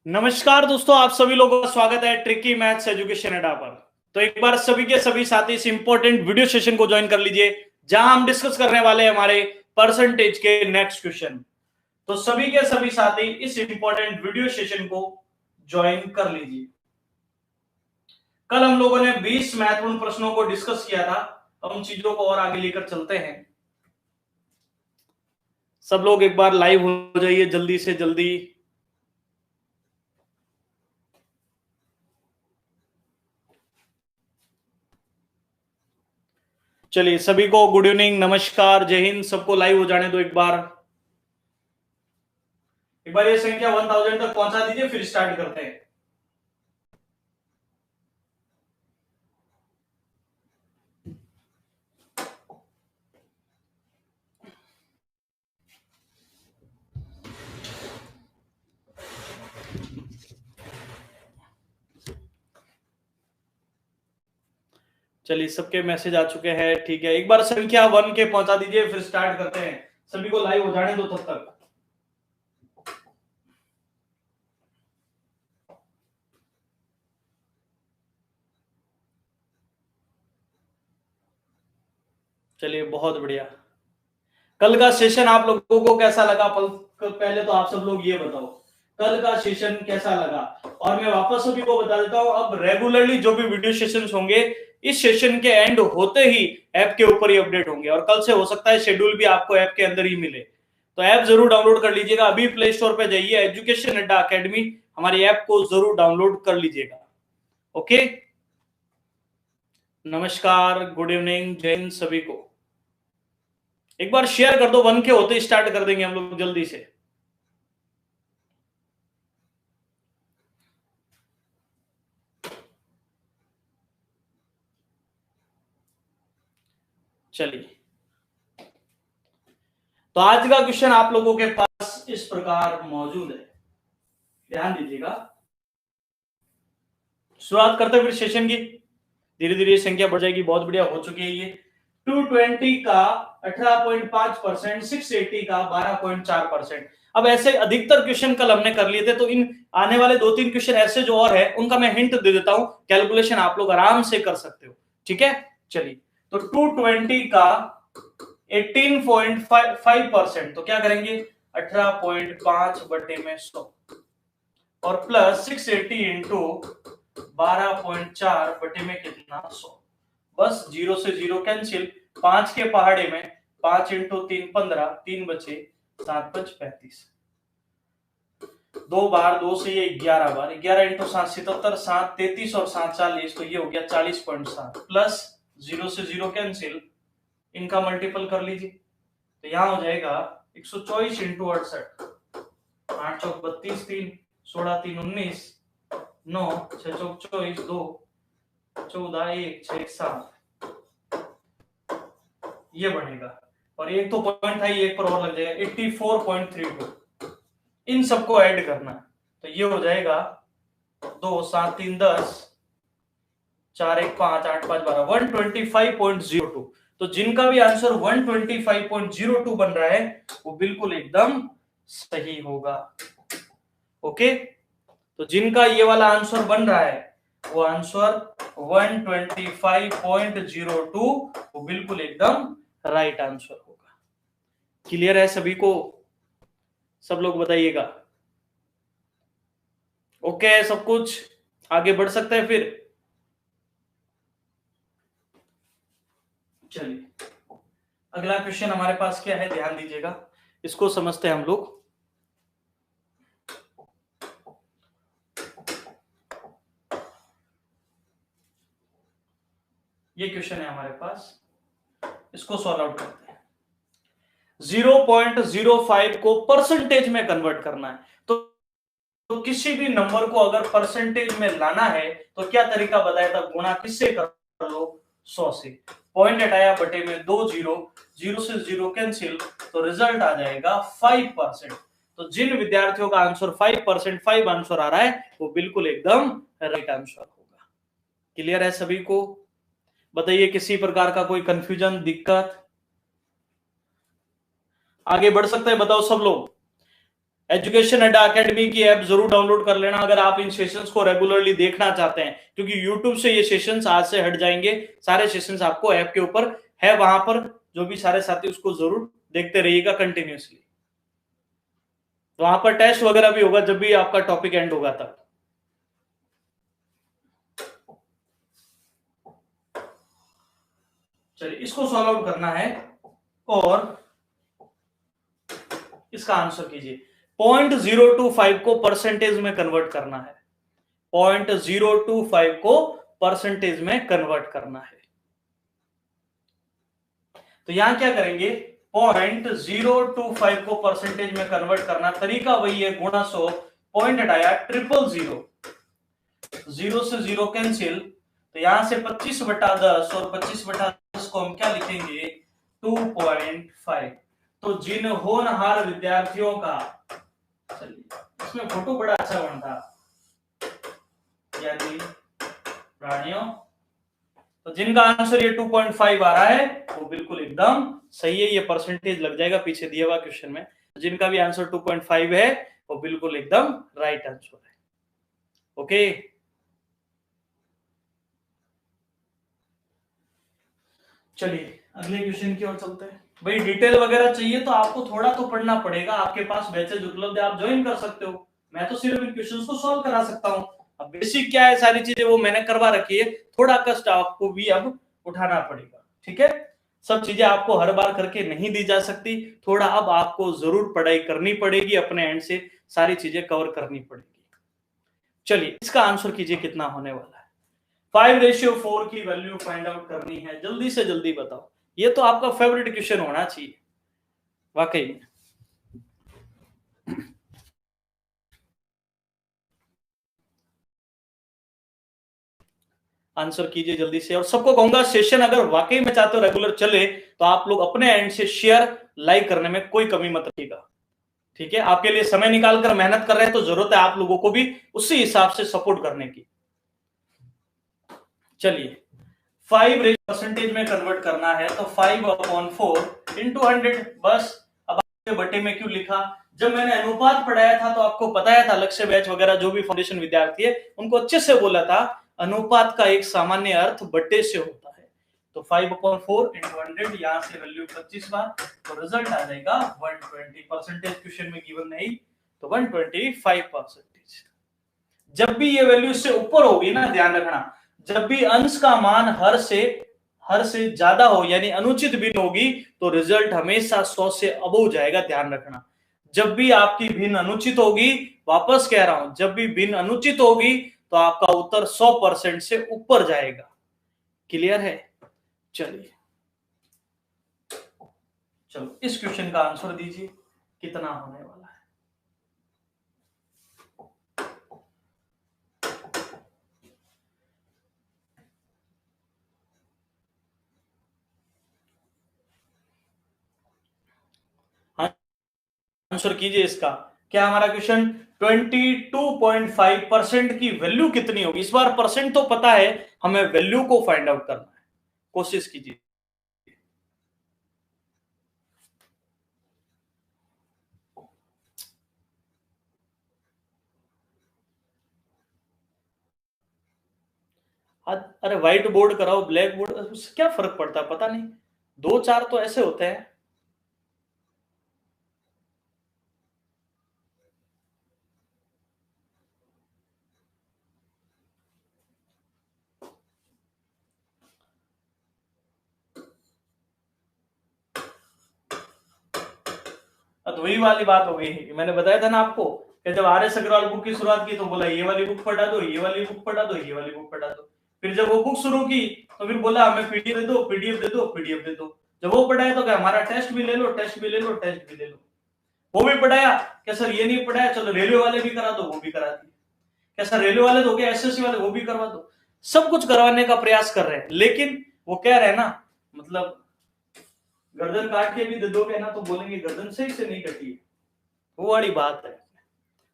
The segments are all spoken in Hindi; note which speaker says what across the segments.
Speaker 1: नमस्कार दोस्तों, आप सभी लोगों का स्वागत है ट्रिकी मैथ्स एजुकेशन अड्डा पर। तो एक बार सभी के सभी साथी इस इंपॉर्टेंट वीडियो सेशन को ज्वाइन कर लीजिए, जहां हम डिस्कस करने वाले हैं हमारे परसेंटेज के नेक्स्ट क्वेश्चन। तो सभी के सभी साथी इस इंपॉर्टेंट वीडियो सेशन को ज्वाइन कर लीजिए। कल हम लोगों ने 20 महत्वपूर्ण प्रश्नों को डिस्कस किया था। अब हम चीजों को और आगे लेकर चलते हैं। सब लोग एक बार लाइव हो जाइए जल्दी से जल्दी। चलिए, सभी को गुड इवनिंग, नमस्कार, जय हिंद। सबको लाइव हो जाने दो एक बार। ये संख्या 1000 तक पहुंचा दीजिए, फिर स्टार्ट करते हैं। चलिए, सबके मैसेज आ चुके हैं, ठीक है। एक बार संख्या 1 के पहुंचा दीजिए, फिर स्टार्ट करते हैं। सभी को लाइव हो जाने दो तब तक। चलिए, बहुत बढ़िया। कल का सेशन आप लोगों को कैसा लगा? पहले तो आप सब लोग ये बताओ, कल का सेशन कैसा लगा? और मैं वापस सभी को बता देता हूं, अब रेगुलरली जो भी वीडियो सेशंस होंगे, इस सेशन के एंड होते ही ऐप के ऊपर ही अपडेट होंगे। और कल से हो सकता है शेड्यूल भी आपको ऐप के अंदर ही मिले। तो ऐप जरूर डाउनलोड कर लीजिएगा। अभी प्ले स्टोर पे जाइए, एजुकेशन अड्डा अकेडमी, हमारी ऐप को जरूर डाउनलोड कर लीजिएगा। ओके, नमस्कार, गुड इवनिंग, जय हिंद सभी को। एक बार शेयर कर दो, 1 के होते स्टार्ट कर देंगे हम लोग जल्दी से। चलिए, तो आज का क्वेश्चन आप लोगों के पास इस प्रकार मौजूद है, ध्यान दीजिएगा। शुरुआत करते हैं फिर सेशन की। धीरे धीरे संख्या बढ़ जाएगी, बहुत बढ़िया हो चुकी है ये। 220 का 18.5%, 680 का 12.4%। अब ऐसे अधिकतर क्वेश्चन कल हमने कर लिए थे, तो इन आने वाले 2-3 क्वेश्चन ऐसे जो और है उनका मैं हिंट दे देता हूं। कैलकुलेशन आप लोग आराम से कर सकते हो, ठीक है। चलिए, तो 220 का 18.5%, तो क्या करेंगे? 18.5 बटे में 100 और प्लस 680 इंटू 12.4 बटे में कितना? 100। बस जीरो से जीरो कैंसिल, 5 के पहाड़े में 5 इंटू 3 15, 3 बचे 7 5 35, 2 बार 2 से ये 11 बार, 11 इंटू 7 77, 7 33 और 7 40, तो ये हो गया 40.7 प्लस जीरो से जीरो कैंसिल, इनका मल्टीपल कर लीजिए, तो यहां हो जाएगा 124 इंटू 68, 8 चौक 32, 3 16 3 19, 9 6 चौक 24, 2 14 1 6 7, ये बनेगा। और एक तो पॉइंट था, एक पर और लग जाएगा, 84.32। इन सबको ऐड करना, तो ये हो जाएगा 2 7 3 10, 4 1 5 8 5 12, 125.02। तो जिनका भी आंसर 125.02 बन रहा है वो बिल्कुल एकदम सही होगा। ओके, तो जिनका ये वाला आंसर बन रहा है वो आंसर 125.02 वो बिल्कुल एकदम राइट आंसर होगा। क्लियर है सभी को? सब लोग बताइएगा। ओके है सब कुछ? आगे बढ़ सकते हैं फिर। चलिए, अगला क्वेश्चन हमारे पास क्या है, ध्यान दीजिएगा, इसको समझते हैं हम लोग। ये क्वेश्चन है हमारे पास, इसको सॉल्व आउट करते हैं। 0.05 को परसेंटेज में कन्वर्ट करना है, तो किसी भी नंबर को अगर परसेंटेज में लाना है तो क्या तरीका बताया था? गुणा किससे कर लो? 100 से। पॉइंट हटाया, बटे में 2 जीरो, जीरो से जीरो कैंसिल, तो रिजल्ट आ जाएगा 5%। तो जिन विद्यार्थियों का आंसर 5%, 5 आंसर आ रहा है वो बिल्कुल एकदम राइट आंसर होगा। क्लियर है सभी को? बताइए, किसी प्रकार का कोई कंफ्यूजन, दिक्कत? आगे बढ़ सकते हैं, बताओ सब लोग। एजुकेशन अड्डा अकेडमी की ऐप जरूर डाउनलोड कर लेना अगर आप इन सेशंस को रेगुलरली देखना चाहते हैं, क्योंकि यूट्यूब से ये सेशंस आज से हट जाएंगे। सारे सेशंस आपको ऐप के ऊपर है, वहां पर जो भी सारे साथी उसको जरूर देखते रहिएगा कंटिन्यूअसली। तो वहां पर टेस्ट वगैरह भी होगा जब भी आपका टॉपिक एंड होगा तब। चलिए इसको सॉल्व आउट करना है और इसका आंसर कीजिए। 0.025 को परसेंटेज में कन्वर्ट करना है, 0.025 को परसेंटेज में कन्वर्ट करना है। तो यहां क्या करेंगे, 0.025 को परसेंटेज में कन्वर्ट करना, तरीका वही है, गुणा 100, पॉइंट हटाया 000, 0 से 0 कैंसिल, तो यहां से 25/10 और 25/10 को हम क्या लिखेंगे 2.5। तो जिन होनहार विद्यार्थियों का, चलिए इसमें फोटो बड़ा अच्छा बनता, यानी प्राणियों, तो जिनका आंसर ये 2.5 आ रहा है वो बिल्कुल एकदम सही है, ये परसेंटेज लग जाएगा पीछे दिया हुआ क्वेश्चन में। जिनका भी आंसर 2.5 है वो बिल्कुल एकदम राइट आंसर है। ओके, चलिए अगले क्वेश्चन की ओर चलते हैं। भाई डिटेल वगैरह चाहिए तो आपको थोड़ा तो पढ़ना पड़ेगा, आपके पास बैचेज उपलब्ध है, आप ज्वाइन कर सकते हो। मैं तो सिर्फ इन क्वेश्चंस को सॉल्व करा सकता हूँ। अब बेसिक क्या है, सारी चीजें वो मैंने करवा रखी है, थोड़ा कष्ट आपको भी अब उठाना पड़ेगा। ठीक है, सब चीजें आपको हर बार करके नहीं दी जा सकती, थोड़ा अब आपको जरूर पढ़ाई करनी पड़ेगी, अपने एंड से सारी चीजें कवर करनी पड़ेगी। चलिए इसका आंसर कीजिए कितना होने वाला है। 5:4 की वैल्यू फाइंड आउट करनी है, जल्दी से जल्दी बताओ। ये तो आपका फेवरेट क्वेश्चन होना चाहिए वाकई में। आंसर कीजिए जल्दी से, और सबको कहूंगा सेशन अगर वाकई में चाहते हो रेगुलर चले तो आप लोग अपने एंड से शेयर लाइक करने में कोई कमी मत रखिएगा। ठीक है, आपके लिए समय निकालकर मेहनत कर रहे हैं तो जरूरत है आप लोगों को भी उसी हिसाब से सपोर्ट करने की। चलिए 5 परसेंटेज में कन्वर्ट करना है तो 5/4 इंटू 100, बस। अब आपके बटे में क्यों लिखा, जब मैंने अनुपात पढ़ाया था तो आपको बताया था, लक्ष्य बैच वगैरह जो भी फाउंडेशन विद्यार्थी है उनको अच्छे से बोला था, अनुपात का एक सामान्य अर्थ बटे से होता है। तो 5/4 इंटू 100, यहां से वैल्यू 25 बार, तो रिजल्ट आ जाएगा 120। परसेंटेज क्वेश्चन में गिवन नहीं तो 125%। जब भी ये वैल्यू इससे ऊपर होगी ना, ध्यान रखना, जब भी अंश का मान हर से ज्यादा हो यानी अनुचित भिन्न होगी तो रिजल्ट हमेशा 100 से अबव जाएगा, ध्यान रखना। जब भी आपकी भिन्न अनुचित होगी, वापस कह रहा हूं, जब भी भिन्न अनुचित होगी तो आपका उत्तर 100% से ऊपर जाएगा। क्लियर है? चलिए चलो इस क्वेश्चन का आंसर दीजिए, कितना होने वाला है। आंसर कीजिए इसका। क्या हमारा क्वेश्चन 22.5% की वैल्यू कितनी होगी, इस बार परसेंट तो पता है, हमें वैल्यू को फाइंड आउट करना है, कोशिश कीजिए। अरे व्हाइट बोर्ड कराओ, ब्लैक बोर्ड, उससे क्या फर्क पड़ता है, पता नहीं, 2-4 तो ऐसे होते हैं। तो वही वाली बात हो गई, मैंने बताया था ना आपको कि जब आर एस अग्रवाल बुक की शुरुआत की तो बोला ये वाली बुक पढ़ा दो, ये वाली बुक पढ़ा दो, ये वाली बुक पढ़ा दो। फिर जब वो बुक शुरू की तो फिर बोला हमें पीडीएफ दे दो, पीडीएफ दे दो, पीडीएफ दे दो। जब वो पढ़ाया तो क्या हमारा टेस्ट भी ले लो, टेस्ट भी ले लो, टेस्ट भी ले लो। वो भी पढ़ाया, क्या सर ये नहीं पढ़ाया, चलो रेलवे वाले भी करा दो, वो भी करा दिए। क्या सर रेलवे वाले तो गए, एसएससी वाले वो भी करवा दो। सब कुछ करवाने का प्रयास कर रहे हैं, लेकिन वो कह रहे हैं ना, मतलब गर्दन काट के भी दे दोगे ना तो बोलेंगे गर्दन सही से नहीं कटी है, वो वाली बात है।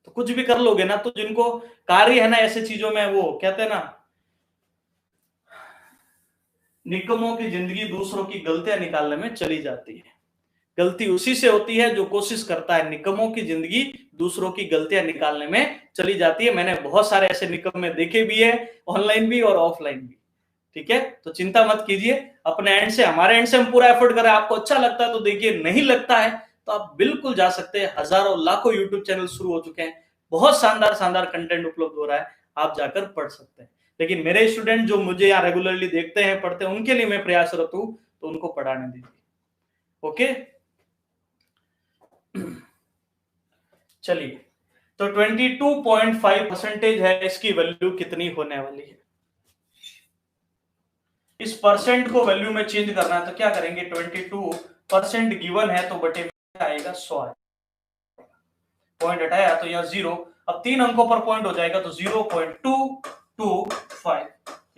Speaker 1: तो कुछ भी कर लोगे ना, तो जिनको कार्य है ना ऐसे चीजों में, वो कहते हैं ना, निकमों की जिंदगी दूसरों की गलतियां निकालने में चली जाती है। गलती उसी से होती है जो कोशिश करता है निकमों की जिंदगी दूसरों की गलतियां निकालने में चली जाती है। मैंने बहुत सारे ऐसे निकम्मे देखे भी है, ऑनलाइन भी और ऑफलाइन भी। ठीक है, तो चिंता मत कीजिए, अपने एंड से, हमारे एंड से हम पूरा एफर्ट कर रहे हैं। आपको अच्छा लगता है तो देखिए, नहीं लगता है तो आप बिल्कुल जा सकते हैं। हजारों लाखों यूट्यूब चैनल शुरू हो चुके हैं, बहुत शानदार शानदार कंटेंट उपलब्ध हो रहा है, आप जाकर पढ़ सकते हैं। लेकिन मेरे स्टूडेंट जो मुझे यहाँ रेगुलरली देखते हैं, पढ़ते हैं, उनके लिए मैं प्रयासरत हूं, तो उनको पढ़ाने दीजिए। ओके, चलिए, तो 22.5% है, इसकी वैल्यू कितनी होने वाली है? इस परसेंट को वैल्यू में चेंज करना है तो क्या करेंगे, 22% गिवन है तो बटे में आएगा 100, पॉइंट हटाया तो यह 0, अब 3 अंकों पर पॉइंट हो जाएगा तो 0.225।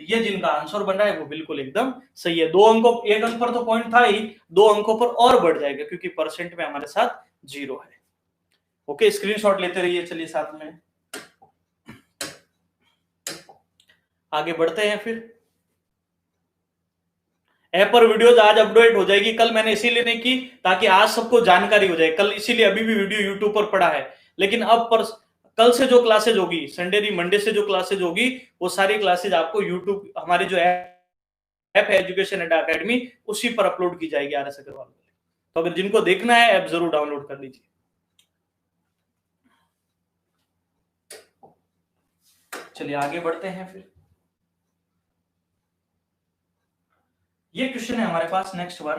Speaker 1: ये जिनका आंसर बन रहा है वो बिल्कुल एकदम सही है। 2 अंकों, 1 अंक पर तो पॉइंट था ही, 2 अंकों पर और बढ़ जाएगा क्योंकि परसेंट में हमारे साथ 0 है। ओके, स्क्रीनशॉट लेते रहिए। चलिए साथ में आगे बढ़ते हैं। फिर ऐप पर वीडियोज आज अपडेट हो जाएगी, कल मैंने इसीलिए नहीं की ताकि आज सबको जानकारी हो जाए, कल इसीलिए अभी भी वीडियो यूट्यूब पर पड़ा है। लेकिन अब पर कल से जो क्लासेज होगी, संडे नहीं मंडे से जो क्लासेज होगी, वो सारी क्लासेज आपको यूट्यूब, हमारी जो ऐप है एजुकेशन अड्डा अकेडमी, उसी पर अपलोड की जाएगी RS अग्रवाल। तो अगर जिनको देखना है ऐप जरूर डाउनलोड कर लीजिए। चलिए आगे बढ़ते हैं। फिर ये क्वेश्चन है हमारे पास, नेक्स्ट वन,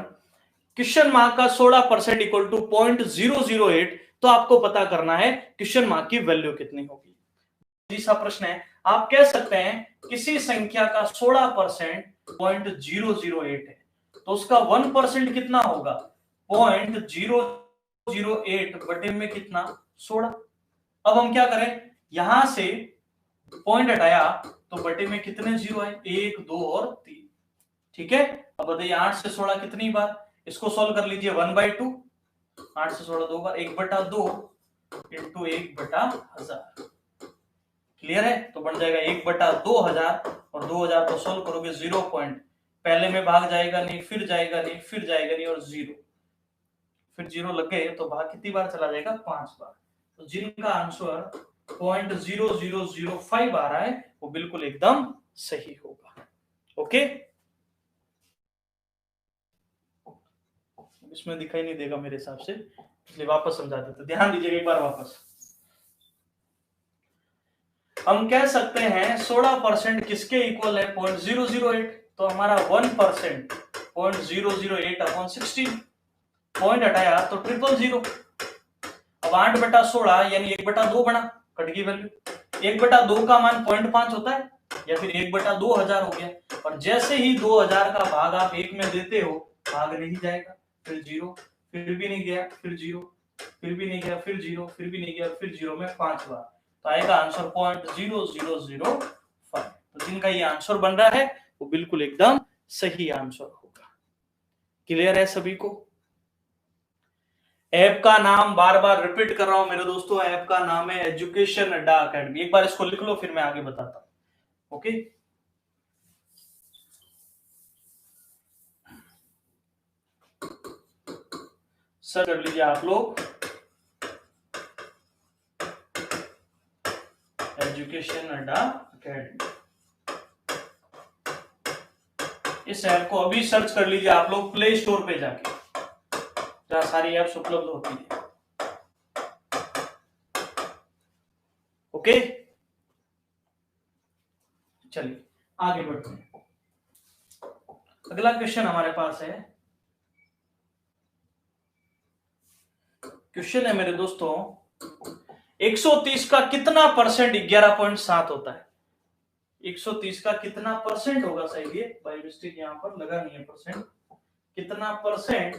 Speaker 1: क्वेश्चन मार्क का 16% इक्वल टू 0.008, तो आपको पता करना है क्वेश्चन मार्क की वैल्यू कितनी होगी। तीसरा प्रश्न है, आप कह सकते हैं किसी संख्या का 16% 0.008 है, तो उसका 1% कितना होगा, 0.008 बटे में कितना, 16। अब हम क्या करें, यहां से पॉइंट हटाया तो बटे में कितने जीरो है, 1 2 और 3। ठीक है, अब बताइए 8 से 16 कितनी बार, इसको सॉल्व कर लीजिए, 1/2, 8 से 16 2 बार, 1/2 इंटू 1/1000। क्लियर है, तो बन जाएगा 1/2000, और 2000 को सॉल्व करोगे 0 पॉइंट, पहले में भाग जाएगा नहीं, फिर जाएगा नहीं, फिर जाएगा नहीं, और 0, फिर 0 लग गए तो भाग कितनी बार चला जाएगा, 5 बार। तो जिनका आंसर 0.0005 आ रहा है वो बिल्कुल एकदम सही होगा। ओके, इसमें दिखाई नहीं देगा मेरे हिसाब से, इसलिए वापस समझा देते, ध्यान दीजिएगा एक बार वापस। हम कह सकते हैं 16% किसके इक्वल है, 0.008, तो हमारा 1% 0.008 अपॉन 16, पॉइंट हटाया तो 000। अब 8/16 यानी 1/2 बना, कट की वैल्यू, 1/2 का मान 0.5 होता है, या फिर 1/2000 हो गया। और जैसे ही 2000 का भाग आप 1 में देते हो, भाग नहीं जाएगा, फिर 0, फिर भी नहीं गया, फिर 0, फिर भी नहीं गया, फिर 0, फिर भी नहीं गया, फिर 0 में 5 बार, तो आएगा आंसर 0.0005। तो जिनका ये आंसर बन रहा है वो बिल्कुल एकदम सही आंसर होगा। क्लियर है सभी को? ऐप का नाम बार बार रिपीट कर रहा हूं मेरे दोस्तों, ऐप का नाम है एजुकेशन अड्डा अकेडमी। एक बार इसको लिख लो, फिर मैं आगे बताता हूं। ओके, सर्च कर लीजिए आप लोग, एजुकेशन अड्डा अकेडमी। इस ऐप को अभी सर्च कर लीजिए आप लोग प्ले स्टोर पे जाके, जहां सारी ऐप्स उपलब्ध होती है। ओके, चलिए आगे बढ़ते हैं। अगला क्वेश्चन हमारे पास है, क्वेश्चन है मेरे दोस्तों, 130 का कितना परसेंट 11.7 होता है? 130 का कितना परसेंट होगा, सही है, बाय मिस्टेक यहां पर लगा नहीं है परसेंट, कितना परसेंट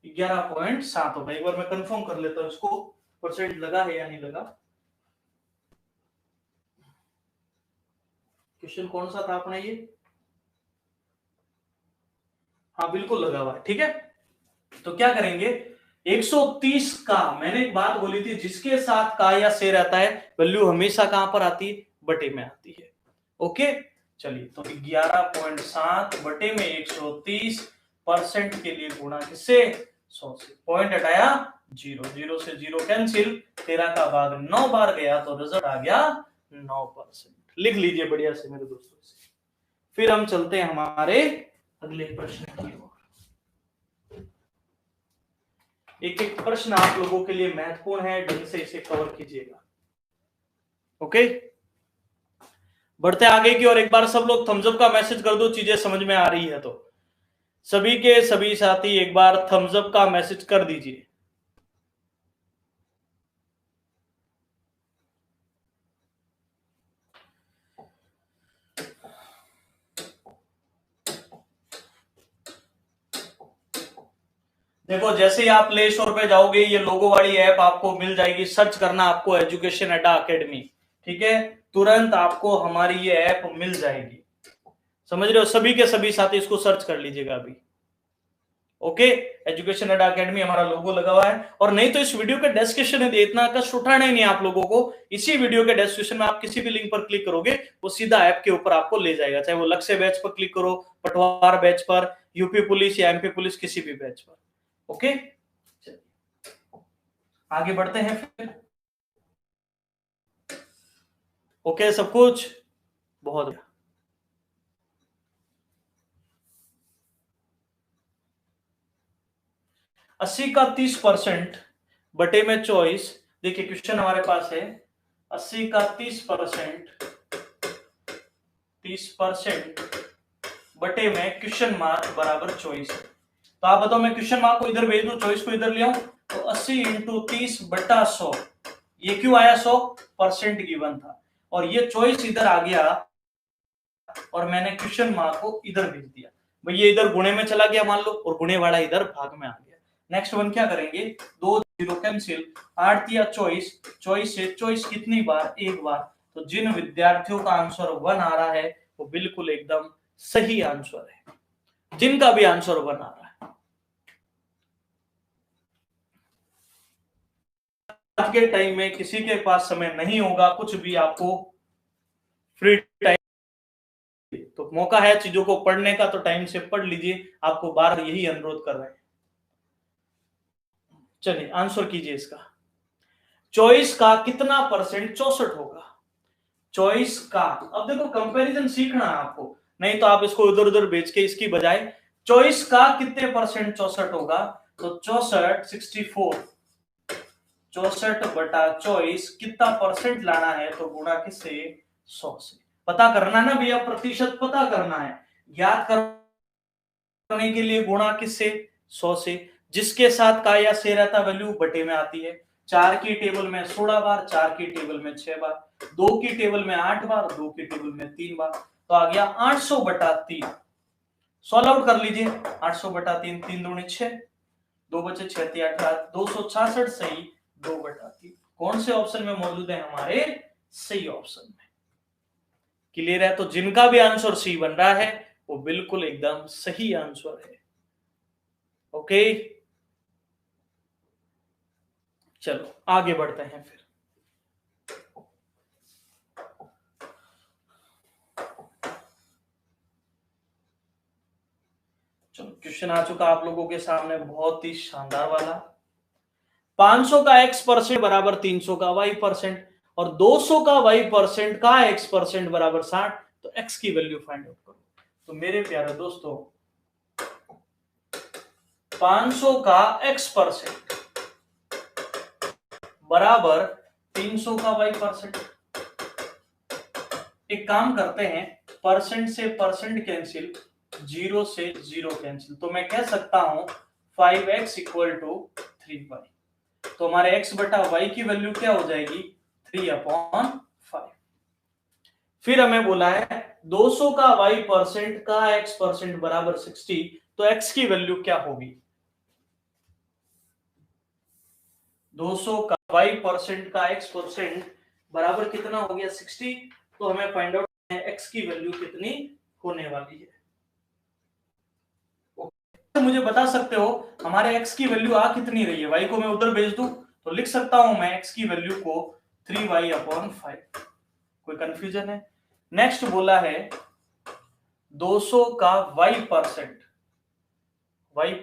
Speaker 1: 11.7 होगा। एक बार मैं कंफर्म कर लेता हूं इसको, परसेंट लगा है या नहीं लगा। क्वेश्चन कौन सा था अपना ये, हाँ बिल्कुल लगा हुआ है। ठीक है, तो क्या करेंगे, 130 का, मैंने एक बात बोली थी, जिसके साथ का या से रहता है वैल्यू हमेशा कहां पर आती है, बटे में आती है। ओके, चलिए, तो 11.7 बटे में 130 परसेंट के लिए गुणा किससे, 100 से। पॉइंट हटाया 0, 0 से 0 कैंसिल, 13 का भाग 9 बार गया तो रिजल्ट आ गया 9%। लिख लीजिए बढ़िया से मेरे दोस्तों से। फिर हम चलते हैं हमारे अगले प्रश्न की ओर। एक एक प्रश्न आप लोगों के लिए महत्वपूर्ण है, ढंग से इसे कवर कीजिएगा। ओके, बढ़ते आगे की ओर। एक बार सब लोग थम्स अप का मैसेज कर दो, चीजें समझ में आ रही है तो। सभी के सभी साथी एक बार थम्स अप का मैसेज कर दीजिए। देखो, जैसे ही आप प्ले स्टोर पे जाओगे, ये लोगो वाली ऐप आपको मिल जाएगी। सर्च करना आपको एजुकेशन अड्डा अकेडमी, ठीक है। तुरंत आपको हमारी ये ऐप मिल जाएगी, समझ रहे हो। सभी के सभी साथी इसको सर्च कर लीजिएगा अभी। ओके, एजुकेशन अड्डा अकेडमी हमारा लोगो लगा हुआ है। और नहीं तो इस वीडियो के डिस्क्रिप्शन में इतना कष्ट उठाना ही नहीं आप लोगों को। इसी वीडियो के डिस्क्रिप्शन में आप किसी भी लिंक पर क्लिक करोगे, वो सीधा ऐप के ऊपर आपको ले जाएगा। चाहे वो लक्ष्य बैच पर क्लिक करो, पटवार बैच पर, यूपी पुलिस या एमपी पुलिस, किसी भी बैच पर। ओके, आगे बढ़ते हैं फिर। ओके, सब कुछ बहुत बढ़िया। 80 का 30% बटे में चॉइस। देखिए क्वेश्चन हमारे पास है 80 का 30% बटे में क्वेश्चन मार्क बराबर चॉइस। तो आप बताओ, मैं क्वेश्चन मार्क को इधर भेज दूं, चॉइस को इधर ले आऊं, तो 80 × 30 बटा 100। ये क्यों आया? 100% गिवन था और ये चॉइस इधर आ गया और मैंने क्वेश्चन मार्क को इधर भेज दिया। भाई ये इधर गुणे में चला गया मान लो, और गुणे वाला इधर भाग में आ गया। नेक्स्ट वन क्या करेंगे, 2 0 कैंसिल, 8 दिया चॉइस, चॉइस से चॉइस कितनी बार? एक बार। तो जिन विद्यार्थियों का आंसर 1 आ रहा है वो बिल्कुल एकदम सही आंसर है। जिनका भी आंसर 1 आ रहा है, आज के टाइम में किसी के पास समय नहीं होगा, कुछ भी आपको फ्री टाइम, तो मौका है चीजों को पढ़ने का, तो टाइम से पढ़ लीजिए। आपको बार यही अनुरोध कर रहे हैं। चलिए आंसर कीजिए इसका। चॉइस का कितना परसेंट 64 होगा? चॉइस का, अब देखो कंपैरिजन सीखना है आपको, नहीं तो आप इसको इधर उधर बेच के इसकी बजाय चॉइस का कितने परसेंट 64 होगा, तो 64 64, 64 बटा चॉइस कितना परसेंट लाना है, तो गुणा किससे? 100 से। पता करना ना भैया, प्रतिशत पता करना है, याद करने के लिए गुणा किससे? 100 से। जिसके साथ का या से रहता वैल्यू बटे में आती है। 4 की टेबल में 16 बार, 4 की टेबल में 6 बार, 2 की टेबल में 8 बार, 2 की टेबल में 3 बार, तो आ गया 800 बटा 3। सॉल्व आउट कर लीजिए। 800 बटा 3, 3 दूनी 6, 2 बचे 6 3 18, 266 सही, 2 बटा 3। कौन से ऑप्शन में मौजूद है? हमारे सही ऑप्शन में। क्लियर है? तो जिनका भी आंसर सी बन रहा है वो बिल्कुल एकदम सही आंसर है। ओके, चलो आगे बढ़ते हैं फिर। चलो क्वेश्चन आ चुका आप लोगों के सामने, बहुत ही शानदार वाला। 500 का x परसेंट बराबर 300 का y परसेंट, और 200 का y परसेंट का x परसेंट बराबर 60, तो x की वैल्यू फाइंड आउट करो। तो मेरे प्यारे दोस्तों, 500 का x परसेंट बराबर 300 का y परसेंट। एक काम करते हैं, परसेंट से परसेंट कैंसिल, 0 से 0 कैंसिल, तो मैं कह सकता हूं 5x इक्वल टू 3y। तो हमारे x बटा y की वैल्यू क्या हो जाएगी? 3/5। फिर हमें बोला है 200 का y परसेंट का x परसेंट बराबर 60, तो x की वैल्यू क्या होगी? 200 का y परसेंट का x परसेंट बराबर कितना हो गया? 60। तो हमें फाइंड आउट है x की वैल्यू कितनी होने वाली है। तो मुझे बता सकते हो हमारे x की वैल्यू आ कितनी रही है? y को मैं उधर भेज दूं तो लिख सकता हूं मैं x की वैल्यू को 3y/5। कोई कंफ्यूजन है? नेक्स्ट बोला है 200 का y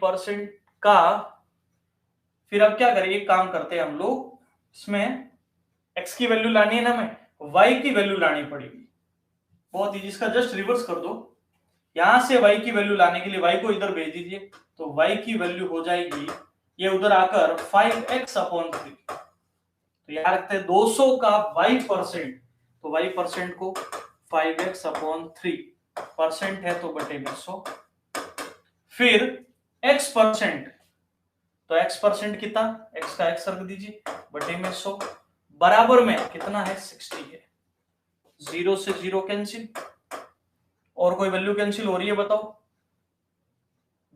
Speaker 1: परसेंट का फिर अब क्या करें, एक काम करते हैं हम लोग, इसमें x की वैल्यू लानी है ना, हमें y की वैल्यू लानी पड़ेगी। बहुत ही, इसका जस्ट रिवर्स कर दो, यहां से y की वैल्यू लाने के लिए y को इधर भेज दीजिए, तो y की वैल्यू हो जाएगी ये उधर आकर 5x/3। तो याद रखते हैं 200 का y%, तो y% को 5x/3 परसेंट है तो बटे में 100। फिर x%, तो x% कितना, x का x रख दीजिए बटे में 100, बराबर में कितना है 60 है। 0 से 0 कैंसिल, और कोई वैल्यू कैंसिल हो रही है बताओ?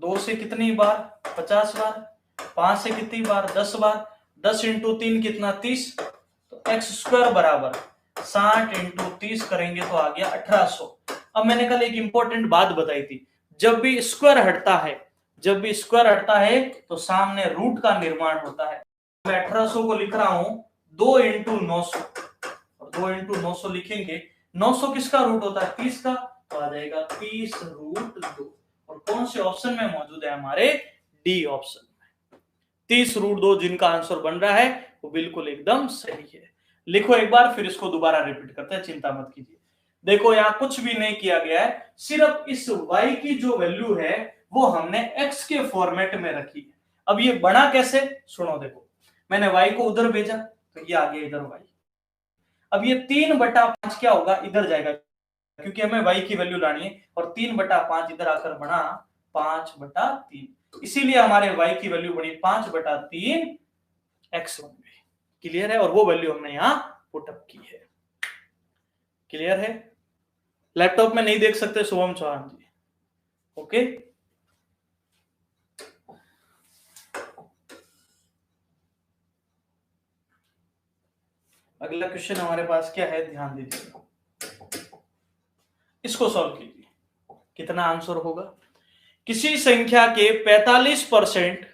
Speaker 1: 2 से कितनी बार, 50 बार, 5 से कितनी बार, 10 बार, 10 इंटू 3 कितना 30, तो x² बराबर 60 इंटू 30 करेंगे तो आ गया 1800। अब मैंने कल एक इंपॉर्टेंट बात बताई थी, जब भी स्क्वायर हटता है, जब भी स्क्वायर हटता है तो सामने रूट का निर्माण होता है। मैं 1800 को लिख रहा हूं 2 इंटू 900, और 2 इंटू 900 लिखेंगे, 900 किसका रूट होता है 30 का, तो आ जाएगा 30√2। और कौन से ऑप्शन में मौजूद है हमारे, डी ऑप्शन में 30√2, जिनका आंसर बन रहा है वो बिल्कुल एकदम सही है। लिखो एक बार, फिर इसको दोबारा रिपीट करते हैं, चिंता मत कीजिए। देखो यहां कुछ भी नहीं किया गया है, सिर्फ इस y की जो वैल्यू है वो हमने x के फॉर्मेट में रखी है। अब ये बना कैसे, सुनो, देखो मैंने y को उधर भेजा तो ये आ गया इधर y। अब ये 3/5 क्या होगा, इधर जाएगा, क्योंकि हमें y की वैल्यू लानी है, और 3/5 इधर आकर बना 5/3, इसीलिए हमारे y की वैल्यू बनी 5/3 x बन गई। क्लियर है, और वो वैल्यू हमने यहां पुटअप की है। क्लियर है, लैपटॉप में नहीं देख सकते शुभम चौहान जी, ओके। अगला क्वेश्चन हमारे पास क्या है, ध्यान दीजिए, इसको सॉल्व कीजिए, कितना आंसर होगा। किसी संख्या के 45%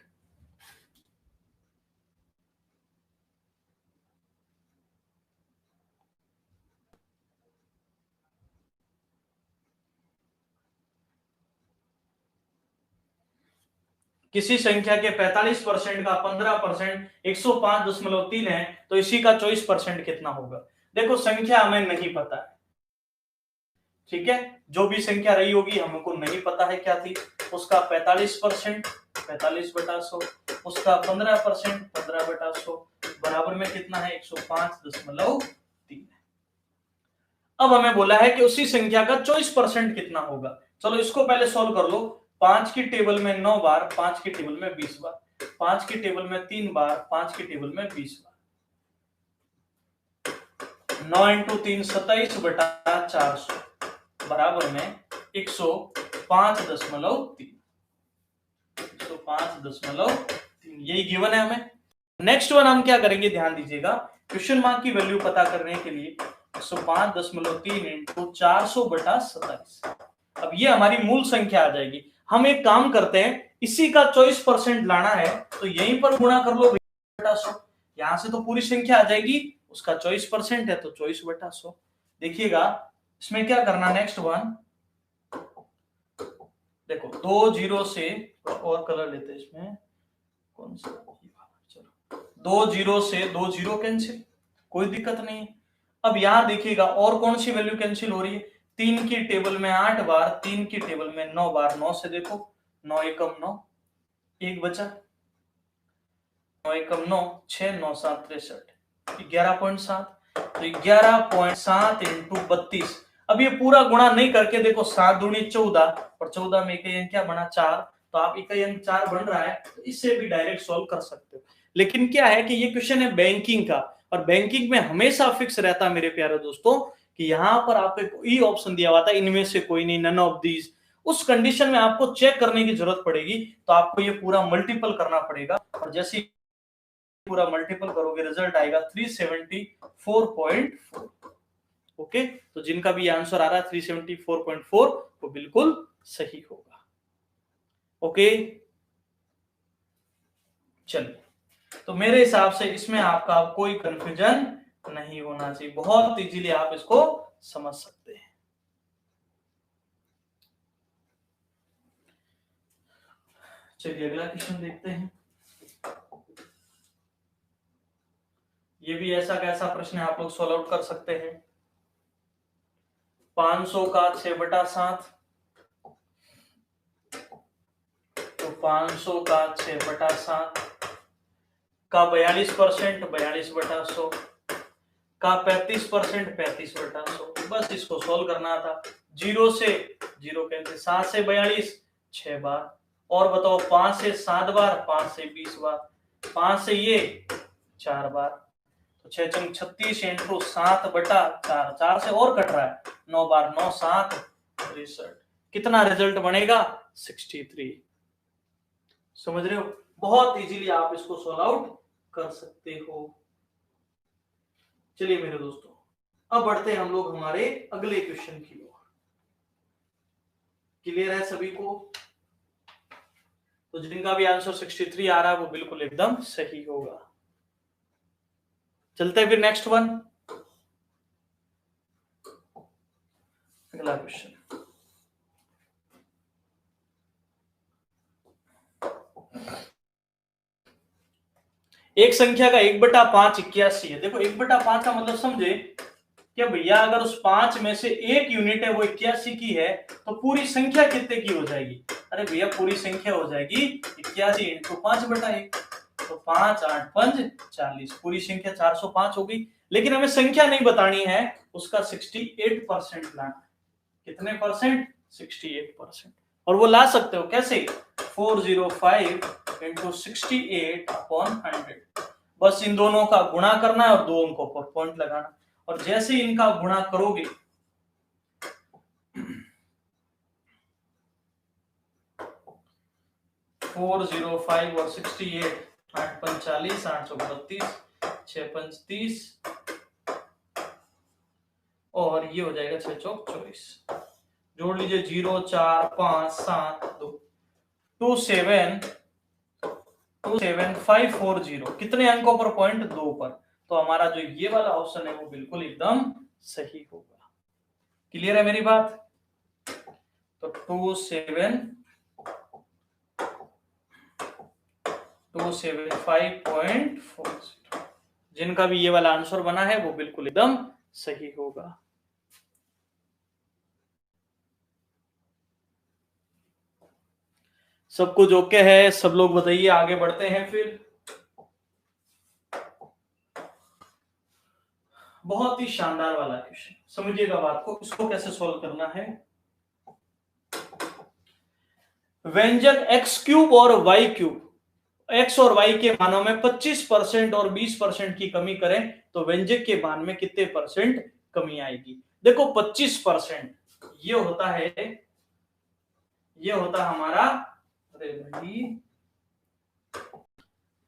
Speaker 1: किसी संख्या के 45% का 15% 105.3 है, तो इसी का 24% कितना होगा। देखो संख्या हमें नहीं पता है, ठीक है, जो भी संख्या रही होगी हमको नहीं पता है क्या थी, उसका 45% 45/100, उसका 15% 15/100, बराबर में कितना है 105.3। अब हमें बोला है कि उसी संख्या का 24% कितना होगा। चलो इसको पहले सॉल्व कर लो। 5 की टेबल में 9 बार, 5 की टेबल में 20 बार, 5 की टेबल में 3 बार, 5 की टेबल में 20 बार, 9 इंटू 3 27/400 बराबर में 105.3, 105.3, यही गिवन है हमें। नेक्स्ट वन हम क्या करेंगे, ध्यान दीजिएगा, क्वेश्चन मार्क की वैल्यू पता करने के लिए 105.3 इंटू 400/27, अब ये हमारी मूल संख्या आ जाएगी। हम एक काम करते हैं, इसी का 24% लाना है तो यहीं पर गुणा कर लो 100, यहां से तो पूरी संख्या आ जाएगी, उसका 24% है तो 24/100। देखिएगा इसमें क्या करना, नेक्स्ट वन देखो, 2 जीरो से और कलर लेते हैं, इसमें कौन सा, चलो 2 जीरो से 2 जीरो कैंसिल, कोई दिक्कत नहीं है। अब यहां देखिएगा और कौन सी वैल्यू कैंसिल हो रही है, 3 की टेबल में 8 बार, 3 की टेबल में 9 बार, 9 से देखो 9 एकम 9, एक बचा, 9 एकम 9, 6 9 7 63, 11.7, तो 11.7 इंटू 32। अब ये पूरा गुणा नहीं करके देखो, 7 दूनी 14, और 14 में इकाई अंक क्या बना 4, तो आप इकाई अंक 4 बन रहा है, तो इससे भी डायरेक्ट सॉल्व कर सकते हो। लेकिन क्या है कि ये क्वेश्चन है बैंकिंग का, और बैंकिंग में हमेशा फिक्स रहता मेरे प्यारे दोस्तों कि यहां पर आपको ई ऑप्शन दिया हुआ था, इनमें से कोई नहीं, नन ऑफ दीज। उस कंडीशन में आपको चेक करने की जरूरत पड़ेगी, तो आपको ये पूरा मल्टीपल करना पड़ेगा, और जैसे पूरा मल्टीपल करोगे रिजल्ट आएगा 374.4। ओके, तो जिनका भी आंसर आ रहा है 374.4 वो बिल्कुल सही होगा। ओके, चलिए, तो मेरे हिसाब से इसमें आपका कोई कंफ्यूजन नहीं होना चाहिए, बहुत इजीली आप इसको समझ सकते हैं। चलिए अगला क्वेश्चन देखते हैं। ये भी ऐसा कैसा प्रश्न है, आप लोग सॉल्व आउट कर सकते हैं। 500 का 6/7, तो 500 का 6/7 का 42%, 42/100 का 35%, 35/100। बस इसको सोल्व करना था। 0 से 0 कैंसिल, 7 से 42 6 बार, और बताओ 5 से 7 बार, 5 से 20 बार, 5 से ये 4 बार, तो 6 चंग 36 इंटू 7/4, 4 से और कट रहा है, 9 बार 9 7 63। कितना रिजल्ट बनेगा? 63। समझ रहे हो? बहुत इजीली आप इसको सॉल्व आउट कर सकते हो। चलिए मेरे दोस्तों, अब बढ़ते हैं हम लोग हमारे अगले क्वेश्चन की ओर। क्लियर है सभी को? तो जिनका भी आंसर 63 आ रहा है वो बिल्कुल एकदम सही होगा। चलते हैं फिर नेक्स्ट वन, अगला क्वेश्चन। एक संख्या का 1/5 81 है। देखो 1/5 का मतलब समझे कि भैया अगर उस 5 में से एक यूनिट है वो 81 की है, तो पूरी संख्या कितने की हो जाएगी? अरे भैया पूरी संख्या हो जाएगी 81 इंटू 5/1, तो 5 8 5 40, पूरी संख्या 405 होगी। लेकिन हमें संख्या नहीं बतानी है, उसका 68% लाना। कितने परसेंट? 68%। और वो ला सकते हो कैसे? 405 इंटू 68/100। बस इन दोनों का गुणा करना है और दो अंकों पर पॉइंट लगाना, और जैसे ही इनका गुणा करोगे फोर 405 और 68, 8 5 40, 8 32, 6 5 30, और ये हो जाएगा 6 चौक 24। जोड़ लीजिए 0 4 5 7 2 27540। कितने अंकों पर पॉइंट? 2 पर। तो हमारा जो ये वाला ऑप्शन है वो बिल्कुल एकदम सही होगा। क्लियर है मेरी बात? तो 27540, जिनका भी ये वाला आंसर बना है वो बिल्कुल एकदम सही होगा। सब कुछ ओके है? सब लोग बताइए, आगे बढ़ते हैं फिर। बहुत ही शानदार वाला क्वेश्चन, समझिएगा बात को, इसको कैसे सॉल्व करना है। व्यंजक x क्यूब और y क्यूब, x और y के मानों में 25% और 20% की कमी करें तो व्यंजक के मान में कितने परसेंट कमी आएगी? देखो 25% ये होता हमारा, अरे भाई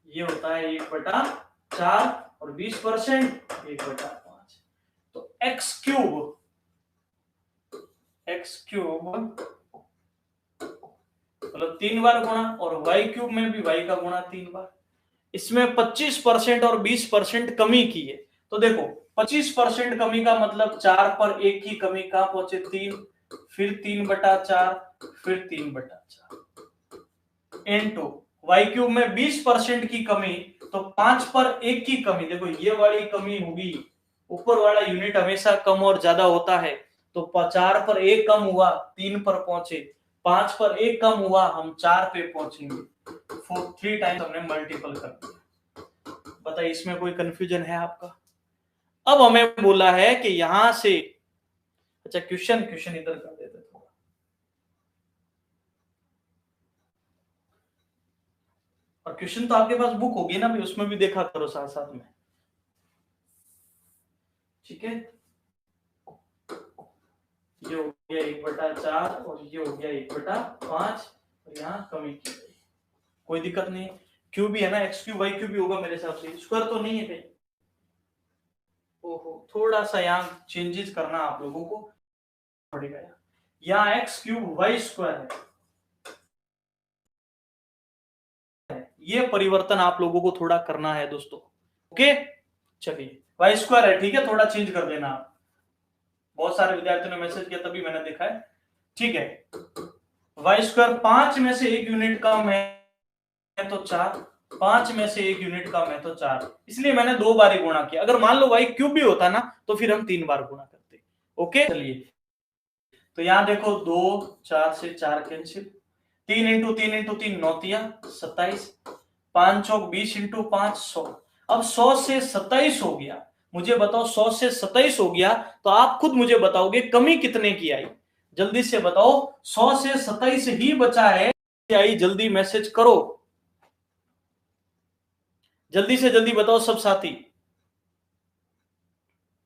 Speaker 1: ये होता है 1/4 और 20% 1/5। तो x क्यूब मतलब 3 बार गुणा, और y क्यूब में भी y का गुणा 3 बार। इसमें 25% और 20% कमी की है। तो देखो 25% कमी का मतलब 4 पर 1 की कमी कहां पहुंचे? 3, फिर 3/4, फिर 3/4 इनटू y क्यूब में 20% की कमी, तो 5 पर 1 की कमी। देखो ये वाली कमी होगी, ऊपर वाला यूनिट हमेशा कम और ज्यादा होता है, तो 4 पर 1 कम हुआ 3 पर पहुंचे, 5 पर 1 कम हुआ हम 4 पे पहुंचेंगे। 3 टाइम्स हमने मल्टीपल कर दिया। बताइए इसमें कोई कंफ्यूजन है आपका? अब हमें बोला है कि यहां से, अच्छा क्वेश्चन इधर कर देते थोड़ा, और क्वेश्चन तो आपके पास बुक होगी ना भी, उसमें भी देखा करो साथ साथ में, ठीक है। ये हो गया 1/4 और ये हो गया 1/5, और यहाँ कमी की गई, कोई दिक्कत नहीं। क्यू भी है ना, एक्स क्यू वाई क्यू भी होगा मेरे हिसाब से, स्क्वायर तो नहीं है कहीं। ओहो, थोड़ा सा यहाँ चेंजेस करना आप लोगों को पड़ेगा। यहाँ एक्स क्यूब वाई स्क्वायर है, ये परिवर्तन आप लोगों को थोड़ा करना है दोस्तों। ओके चलिए, वाई स्क्वायर है, ठीक है, थोड़ा चेंज कर देना आप। बहुत सारे विद्यार्थियों ने मैसेज किया तभी मैंने देखा है, ठीक है। वाई स्क्वायर 5 में से 1 यूनिट कम है तो 4, 5 में से 1 यूनिट कम है तो 4, इसलिए मैंने 2 बार ही गुणा किया। अगर मान लो y क्यूब भी होता ना तो फिर हम 3 बार गुणा करते। ओके चलिए, तो यहां देखो 2 4 से 4 कैंसिल, 3 इंटू 3 इंटू 3 9 तिया 27, 5 चौक 20 इंटू 5 100। अब 100 से 27 हो गया, मुझे बताओ 100 से 27 हो गया तो आप खुद मुझे बताओगे कमी कितने की आई। जल्दी से बताओ, 100 से 27 ही बचा है, आई जल्दी मैसेज करो, जल्दी से जल्दी बताओ सब साथी,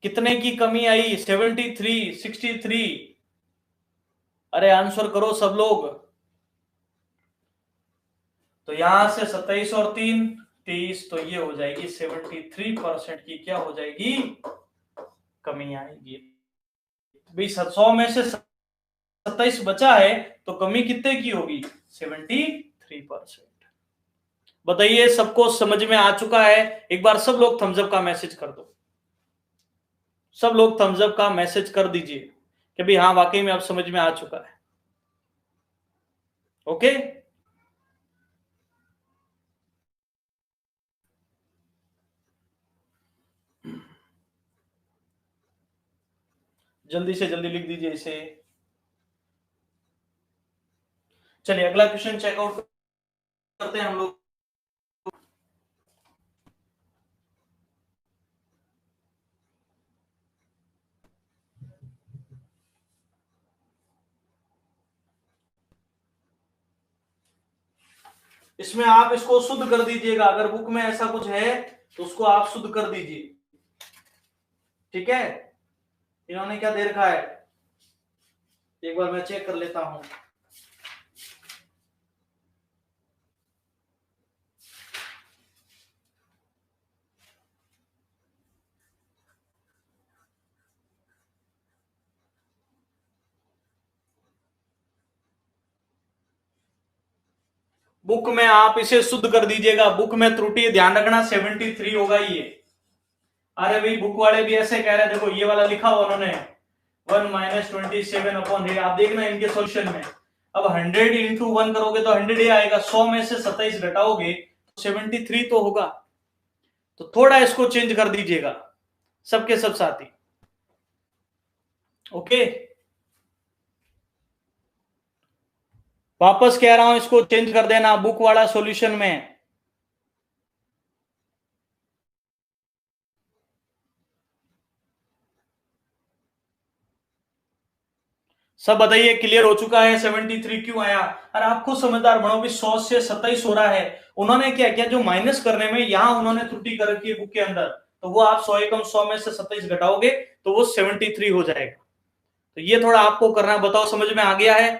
Speaker 1: कितने की कमी आई? 73 63, अरे आंसर करो सब लोग। तो यहां से 27 और 3 30, तो ये हो जाएगी 73% की क्या हो जाएगी? कमी आएगी। भाई 100 में से 27 बचा है तो कमी कितने की होगी? 73%। बताइए सबको समझ में आ चुका है? एक बार सब लोग थम्स अप का मैसेज कर दो, सब लोग थम्स अप का मैसेज कर दीजिए कि भाई हाँ वाकई में अब समझ में आ चुका है। ओके, जल्दी से जल्दी लिख दीजिए इसे। चलिए अगला क्वेश्चन चेकआउट करते हैं हम लोग। इसमें आप इसको शुद्ध कर दीजिएगा, अगर बुक में ऐसा कुछ है तो उसको आप शुद्ध कर दीजिए, ठीक है? इन्होंने क्या दे रखा है एक बार मैं चेक कर लेता हूं। बुक में आप इसे शुद्ध कर दीजिएगा, बुक में त्रुटि ध्यान रखना 73 होगा ये। अरे भाई बुक वाले भी ऐसे कह रहे हैं, देखो ये वाला लिखा हुआ उन्होंने 1 माइनस 27 अपॉन 100, आप देखना इनके सॉल्यूशन में। अब 100 इंटू 1 करोगे तो 100 ही आएगा, 100 में से 27 घटाओगे तो 73 तो होगा। तो थोड़ा इसको चेंज कर दीजिएगा सबके सब साथी। ओके, वापस कह रहा हूं इसको चेंज कर देना बुक वाला सॉल्यूशन में। सब बताइए क्लियर हो चुका है? 73 क्यों आया? अरे आप खुद समझदार बनो भी, 100 से 27 हो रहा है, उन्होंने क्या किया, जो माइनस करने में यहां उन्होंने त्रुटि कर रखी है बुक के अंदर, तो वो आप 100 एकम 100 में से 27 घटाओगे तो वो 73 हो जाएगा। तो ये थोड़ा आपको करना, बताओ समझ में आ गया है?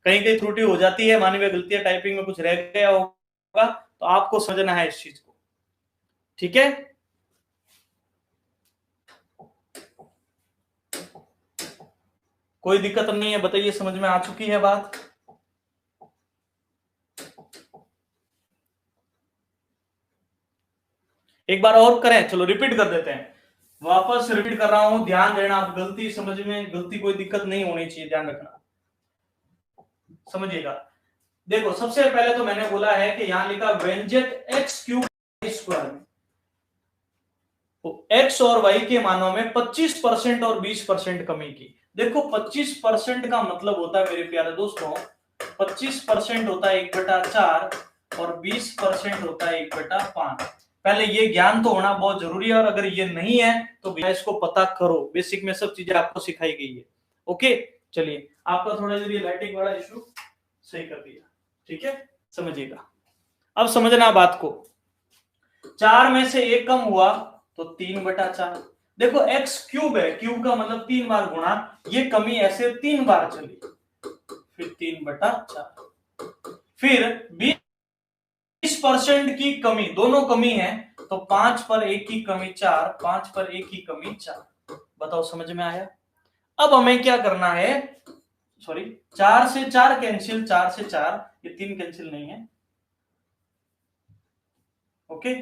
Speaker 1: कहीं कहीं त्रुटि हो जाती है, मानवीय गलतियां, टाइपिंग में कुछ रह गया होगा, तो आपको समझना है इस चीज को, ठीक है? कोई दिक्कत नहीं है, बताइए समझ में आ चुकी है बात? एक बार और करें, चलो रिपीट कर देते हैं, वापस रिपीट कर रहा हूं, ध्यान देना, गलती समझ में, गलती कोई दिक्कत नहीं होनी चाहिए, ध्यान रखना, समझिएगा। देखो सबसे पहले तो मैंने बोला है कि यहां लिखा व्यंजक एक्स क्यूब स्क्वायर, तो एक्स और वाई के मानों में 25% और 20% कमी की। देखो 25% का मतलब होता है मेरे प्यारे दोस्तों, 25% होता है 1/4 और 20% होता है 1/5। पहले ये ज्ञान तो होना बहुत जरूरी है, और अगर ये नहीं है तो भैया इसको पता करो, बेसिक में सब चीजें आपको सिखाई गई है। ओके चलिए, आपका थोड़ा देर ये लाइटिंग वाला इशू सही कर दिया, ठीक है? समझिएगा, अब समझना बात को। 4 में से 1 कम हुआ तो 3/4। देखो x क्यूब है, क्यूब का मतलब 3 बार गुणा, ये कमी ऐसे 3 बार चली, फिर 3/4। फिर 20% की कमी, दोनों कमी है, तो 5 पर 1 की कमी 4, 5 पर 1 की कमी 4। बताओ समझ में आया? अब हमें क्या करना है, सॉरी 4 से 4 कैंसिल, 4 से 4, ये 3 कैंसिल नहीं है। ओके,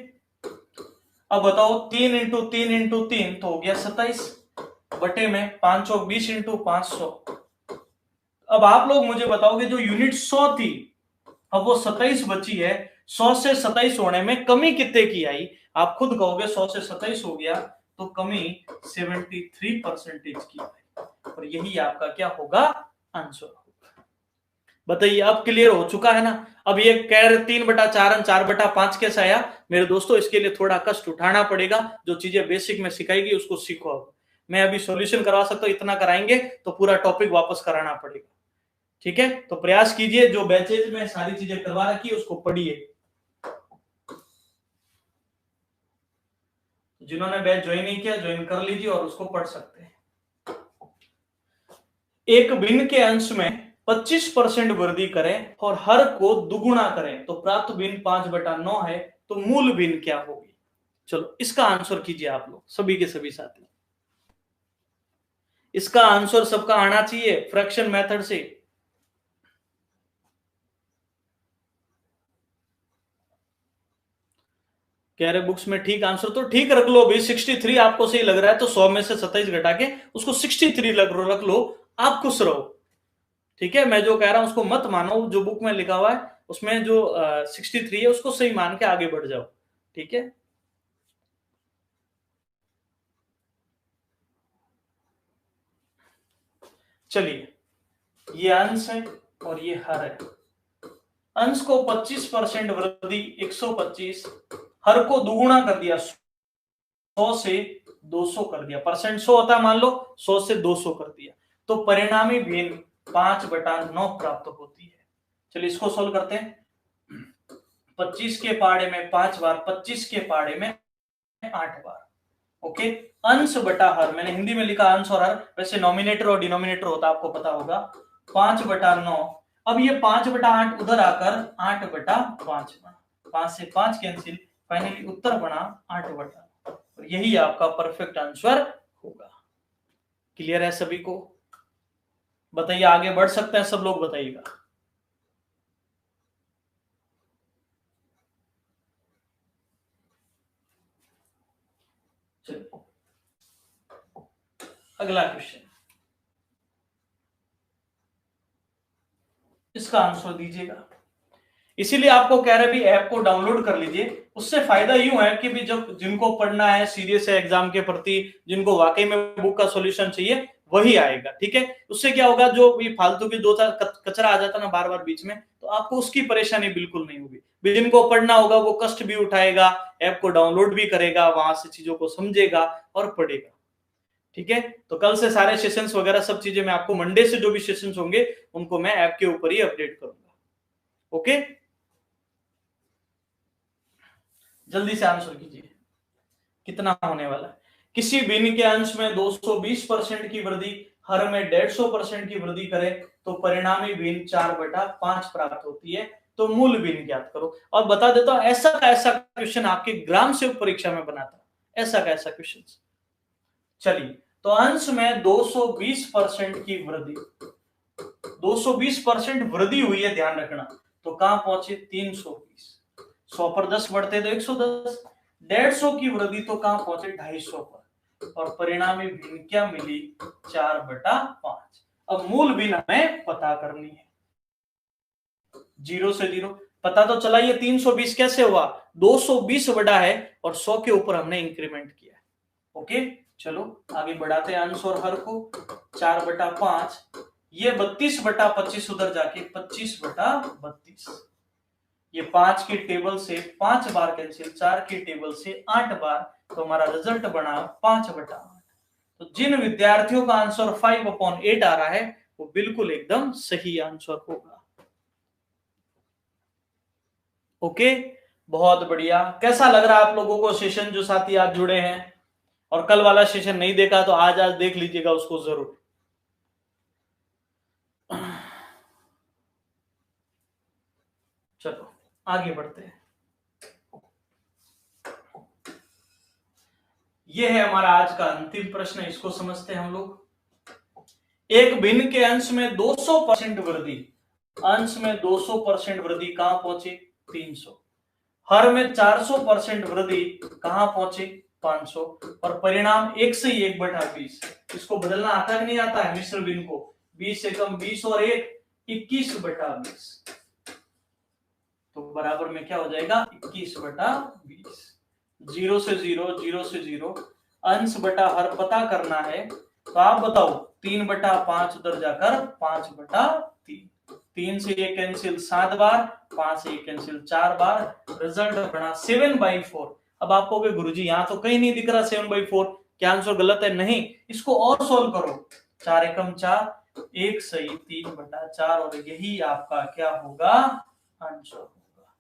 Speaker 1: अब बताओ 3 इंटू 3 इंटू 3 तो हो गया 27 बटे में 5 और 20 इंटू 500। अब आप लोग मुझे बताओगे जो यूनिट 100 थी, अब वो 27 बची है, 100 से 27 होने में कमी कितने की आई? आप खुद कहोगे 100 से 27 हो गया तो कमी 73% की आई, और यही आपका क्या होगा? आंसर होगा। बताइए अब क्लियर हो चुका है ना? अब ये कह रहे 3/4 4/5 कैसा आया? मेरे दोस्तों इसके लिए थोड़ा कष्ट उठाना पड़ेगा, जो चीजें बेसिक में सिखाएगी उसको सीखो। अब मैं अभी सॉल्यूशन करवा सकता हूं, इतना कराएंगे तो पूरा टॉपिक वापस कराना पड़ेगा। ठीक है, तो प्रयास कीजिए, जो बैचेज में सारी चीजें करवा रखी है उसको पढ़िए। जिन्होंने बैच ज्वाइन नहीं किया ज्वाइन कर लीजिए और उसको पढ़ सकते हैं। एक भिन्न के अंश में 25% वृद्धि करें और हर को दुगुना करें तो प्राप्त भिन्न 5/9 है, तो मूल भिन्न क्या होगी? चलो इसका आंसर कीजिए आप लोग, सभी के सभी साथी। इसका आंसर सबका आना चाहिए फ्रैक्शन मेथड से। कह रहे बुक्स में ठीक आंसर, तो ठीक रख लो भाई। 63 आपको सही लग रहा है तो 100 में से 27 घटा के उसको 63 रख लो, आप खुश रहो। ठीक है, मैं जो कह रहा हूं उसको मत मानो, जो बुक में लिखा हुआ है उसमें जो 63 है उसको सही मान के आगे बढ़ जाओ। ठीक है, चलिए ये अंश है और ये हर है। अंश को 25% वृद्धि 125, हर को दुगुना कर दिया 100 से 200 कर दिया, परसेंट 100 होता है मान लो, 100 से 200 कर दिया, तो परिणामी भिन्न 5/9 प्राप्त होती है। चलिए इसको सोल्व करते हैं। 25 के पहाड़े में 5 बार, 25 के पहाड़े में 8 बार। ओके, अंश बटा हर, मैंने हिंदी में लिखा अंश और हर, वैसे नॉमिनेटर और डिनोमिनेटर होता आपको पता होगा। 5/9, अब ये 5/8 उधर आकर 8/5 बना, 5 से 5 कैंसिल, फाइनली उत्तर बना 8/9, और यही आपका परफेक्ट आंसर होगा। क्लियर है सभी को? बताइए आगे बढ़ सकते हैं सब लोग, बताइएगा। चलिए अगला क्वेश्चन, इसका आंसर दीजिएगा। इसीलिए आपको कह रहे भी ऐप को डाउनलोड कर लीजिए। उससे फायदा यूं है कि भी जब जिनको पढ़ना है सीरियस है एग्जाम के प्रति, जिनको वाकई में बुक का सॉल्यूशन चाहिए वही आएगा। ठीक है, उससे क्या होगा, जो भी फालतू की 2-4 कचरा आ जाता ना बार बार बीच में, तो आपको उसकी परेशानी बिल्कुल नहीं होगी। जिनको पढ़ना होगा वो कष्ट भी उठाएगा, ऐप को डाउनलोड भी करेगा, वहां से चीजों को समझेगा और पढ़ेगा। ठीक है, तो कल से सारे सेशंस वगैरह सब चीजें मैं आपको मंडे से जो भी सेशंस होंगे उनको मैं ऐप के ऊपर ही अपडेट करूंगा। ओके, जल्दी से आंसर कीजिए कितना होने वाला है। किसी भिन्न के अंश में 220% की वृद्धि, हर में 150% की वृद्धि करें तो परिणामी भिन्न 4/5 प्राप्त होती है, तो मूल भिन्न ज्ञात करो। और बता देता हूं, ऐसा का ऐसा क्वेश्चन आपके ग्राम सेवक परीक्षा में बना था, ऐसा का ऐसा क्वेश्चन। चलिए, तो अंश में 220% की वृद्धि, 220% वृद्धि हुई है, ध्यान रखना, तो कहां पहुंचे? 320, 100 पर 10 बढ़ते तो 110, 150 की वृद्धि तो कहां पहुंचे? 250 पर, और परिणामी भिन्न क्या मिली? 4/5। अब मूल भिन्न हमें पता करनी है। 0 से 0 पता तो चला, ये 320 कैसे हुआ? 220 बड़ा है और 100 के ऊपर हमने इंक्रीमेंट किया है। ओके, चलो आगे बढ़ाते हैं अंश और हर को। 4/5, ये 32/25 उधर जाके 25/32, ये 5 की टेबल से 5 बार कैंसिल, 4 की टेबल से 8 बार, तो हमारा रिजल्ट बना 5/8। तो जिन विद्यार्थियों का आंसर 5/8 आ रहा है वो बिल्कुल एकदम सही आंसर होगा। ओके, बहुत बढ़िया। कैसा लग रहा है आप लोगों को सेशन, जो साथी आज जुड़े हैं? और कल वाला सेशन नहीं देखा तो आज देख लीजिएगा उसको जरूर। चलो आगे बढ़ते हैं। यह है हमारा आज का अंतिम प्रश्न, इसको समझते हैं हम लोग। एक भिन्न के अंश में 200% वृद्धि, अंश में 200% वृद्धि कहां पहुंचे? 300। हर में 400% वृद्धि कहां पहुंचे? 500, और परिणाम 1 से 1/20। इसको बदलना आता कि नहीं आता है मिश्र भिन्न को? 20 से कम 20 और 1 21/20। तो बराबर में क्या हो जाएगा 21/20। 0 से 0, 0 से 0, अंश बटा हर पता करना है। तो आप बताओ 3/5 उधर जाकर 5/3। 3 से ये कैंसिल 7 बार, 5 से ये कैंसिल 4 बार, रिजल्ट बना 7/4। अब आप कहोगे गुरुजी यहाँ तो कहीं नहीं दिख रहा 7/4, क्या आंसर गलत है? नहीं, इसको और सोल्व करो। 4 एकम 4, 1 सही 3/4, और यही आपका क्या होगा? आंसर होगा।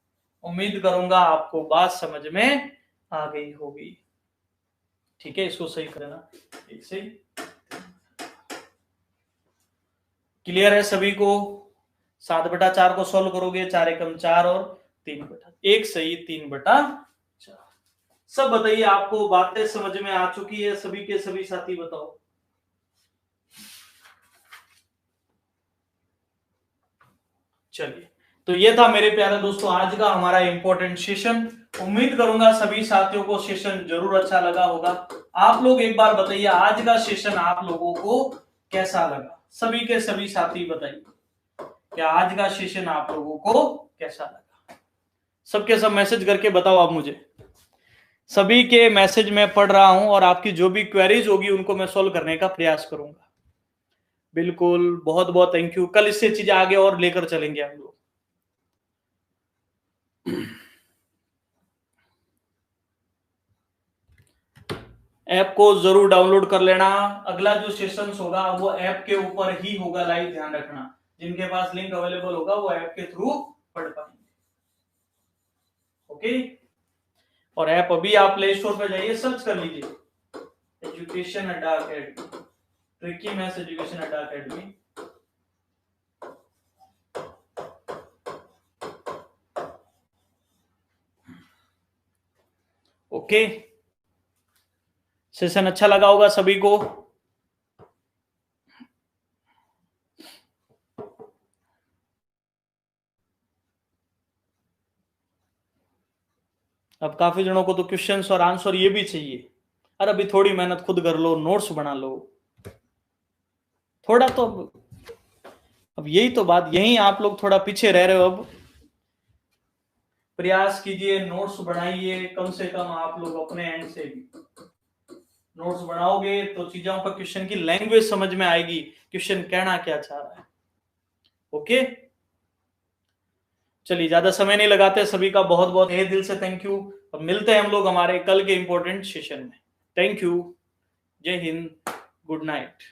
Speaker 1: उम्मीद करूंगा आपको बात समझ में आ गई होगी। ठीक है, इसको सही करना। एक सही क्लियर है सभी को? 7/4 को सोल्व करोगे, 4 एकम 4 और 1 सही 3/4। सब बताइए, आपको बातें समझ में आ चुकी है सभी के सभी साथी? बताओ। चलिए, तो ये था मेरे प्यारे दोस्तों आज का हमारा इंपॉर्टेंट सेशन। उम्मीद करूंगा सभी साथियों को सेशन जरूर अच्छा लगा होगा। आप लोग एक बार बताइए आज का सेशन आप लोगों को कैसा लगा? सभी के सभी साथी बताइए क्या आज का सेशन आप लोगों को कैसा लगा? सबके सब मैसेज करके बताओ आप मुझे। सभी के मैसेज मैं पढ़ रहा हूं और आपकी जो भी क्वेरीज होगी उनको मैं सॉल्व करने का प्रयास करूंगा। बिल्कुल, बहुत बहुत थैंक यू। कल इससे चीजें आगे और लेकर चलेंगे हम लोग। ऐप को जरूर डाउनलोड कर लेना। अगला जो सेशन होगा वो ऐप के ऊपर ही होगा, लाइव ध्यान रखना। जिनके पास लिंक अवेलेबल होगा वो ऐप के थ्रू पढ़ पाएंगे। ओके, और ऐप अभी आप प्ले स्टोर पे जाइए, सर्च कर लीजिए एजुकेशन अड्डा अकेडमी, ट्रिकी मैथ्स एजुकेशन अड्डा अकेडमी। ओके, सेशन अच्छा लगा होगा सभी को। अब काफी जनों को तो क्वेश्चंस और आंसर ये भी चाहिए। अरे अभी थोड़ी मेहनत खुद कर लो, नोट्स बना लो थोड़ा। तो अब यही तो बात, यही आप लोग थोड़ा पीछे रह रहे हो। अब प्रयास कीजिए, नोट्स बनाइए, कम से कम आप लोग अपने एंड से भी नोट्स बनाओगे तो चीजों का क्वेश्चन की लैंग्वेज समझ में आएगी, क्वेश्चन कहना क्या चाह रहा है। ओके, चलिए ज्यादा समय नहीं लगाते। सभी का बहुत बहुत तहे दिल से थैंक यू। अब मिलते हैं हम लोग हमारे कल के इंपॉर्टेंट सेशन में। थैंक यू, जय हिंद, गुड नाइट।